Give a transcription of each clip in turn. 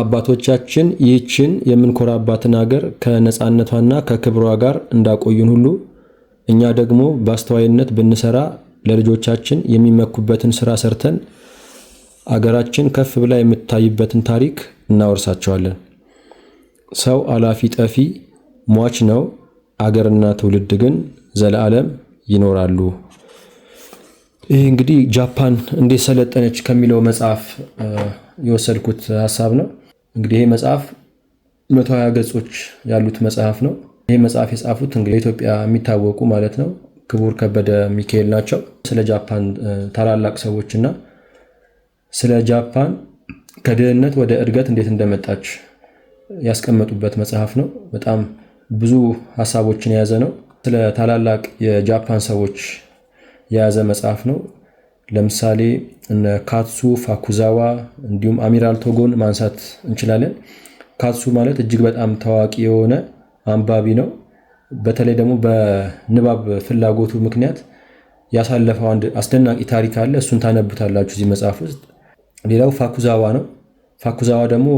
አባቶቻችን ይህችን የምንኮራባትን ሀገር ከነጻነቷና ከክብሯ ጋር እንዳቆዩን ሁሉ እኛ ደግሞ በአስተዋይነት ብንሰራ ለልጆቻችን የሚመኩበትን ስራ ሰርተን አገራችን ከፍ ብላ የምትታይበትን ታሪክ እናወርሳቸዋለን። ሰው አላፊ ጠፊ ሟች ነው፣ አገርና ትውልድ ግን ዘለዓለም ይኖራሉ። ይህ እንግዲህ ጃፓን እንዴት ሰለጠነች ከሚለው መጽሐፍ የወሰድኩት ሐሳብ ነው። እንግዲህ ይሄ መጽሐፍ 120 ገጾች ያሉት መጽሐፍ ነው። ይሄ መጽሐፍ የጻፉት እንግዲህ በኢትዮጵያ የሚታወቁ ማለት ነው ክቡር ከበደ ሚካኤል ናቸው። ስለ ጃፓን ታላላቅ ሰዎችና ስለ ጃፓን ከድህነት ወደ እድገት እንዴት እንደመጣች ያስቀመጡበት መጽሐፍ ነው። በጣም ብዙ ሐሳቦችን የያዘ ነው። ስለ ታላላቅ የጃፓን ሰዎች የያዘ መጽሐፍ ነው። ለምሳሌ እነ ካትሱ ፋኩዛዋ እንዲሁም አሚራል ቶጎን ማንሳት እንችላለን። ካትሱ ማለት እጅግ በጣም ታዋቂ የሆነ አንባቢ ነው። በተለይ ደግሞ በንባብ ፍላጎቱ ምክንያት ያሳለፈው አንድ አስደናቂ ታሪክ አለ። እሱን ታነቡታላችሁ እዚህ መጽሐፍ ውስጥ። ሌላው ፋኩዛዋ ነው። ፋኩዛዋ ደግሞ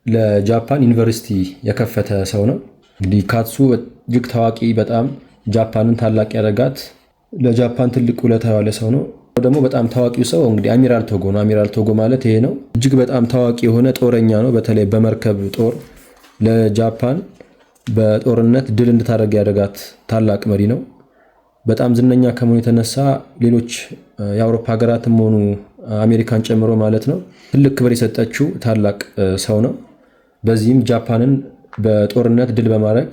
ለጃፓን ዩኒቨርሲቲ የከፈተ ሰው ነው። እንግዲህ ካትሱ እጅግ ታዋቂ በጣም ጃፓንን ታላቅ ያደረጋት ለጃፓን ትልቅ ውለታ ያለ ሰው ነው። ደግሞ በጣም ታዋቂው ሰው እንግዲህ አሚራል ቶጎ ነው። አሚራል ቶጎ ማለት ይሄ ነው። እጅግ በጣም ታዋቂ የሆነ ጦረኛ ነው። በተለይ በመርከብ ጦር ለጃፓን በጦርነት ድል እንድታደርግ ያደረጋት ታላቅ መሪ ነው። በጣም ዝነኛ ከመሆኑ የተነሳ ሌሎች የአውሮፓ ሀገራትም ሆኑ አሜሪካን ጨምሮ ማለት ነው ትልቅ ክብር የሰጠችው ታላቅ ሰው ነው። በዚህም ጃፓንን በጦርነት ድል በማድረግ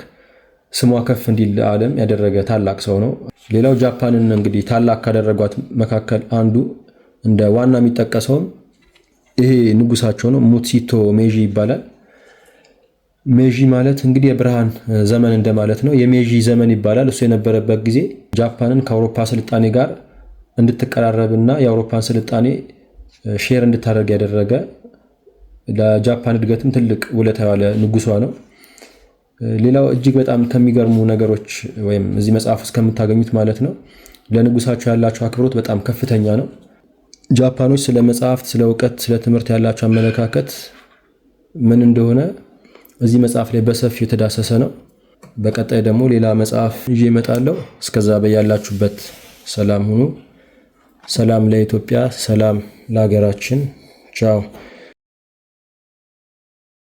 ስሟ ከፍ እንዲል ዓለም ያደረገ ታላቅ ሰው ነው። ሌላው ጃፓንን እንግዲህ ታላቅ ካደረጓት መካከል አንዱ እንደ ዋና የሚጠቀሰውም ይሄ ንጉሳቸው ነው። ሙትሲቶ ሜጂ ይባላል። ሜጂ ማለት እንግዲህ የብርሃን ዘመን እንደማለት ነው። የሜጂ ዘመን ይባላል። እሱ የነበረበት ጊዜ ጃፓንን ከአውሮፓ ስልጣኔ ጋር እንድትቀራረብና የአውሮፓን ስልጣኔ ሼር እንድታደርግ ያደረገ ለጃፓን እድገትም ትልቅ ውለታ ያለ ንጉሷ ነው። ሌላው እጅግ በጣም ከሚገርሙ ነገሮች ወይም እዚህ መጽሐፍ ውስጥ ከምታገኙት ማለት ነው ለንጉሳቸው ያላቸው አክብሮት በጣም ከፍተኛ ነው። ጃፓኖች ስለ መጽሐፍት፣ ስለ እውቀት፣ ስለ ትምህርት ያላቸው አመለካከት ምን እንደሆነ እዚህ መጽሐፍ ላይ በሰፊው የተዳሰሰ ነው። በቀጣይ ደግሞ ሌላ መጽሐፍ ይዤ እመጣለሁ። እስከዛ በያላችሁበት ሰላም ሁኑ። ሰላም ለኢትዮጵያ፣ ሰላም ለሀገራችን። ቻው።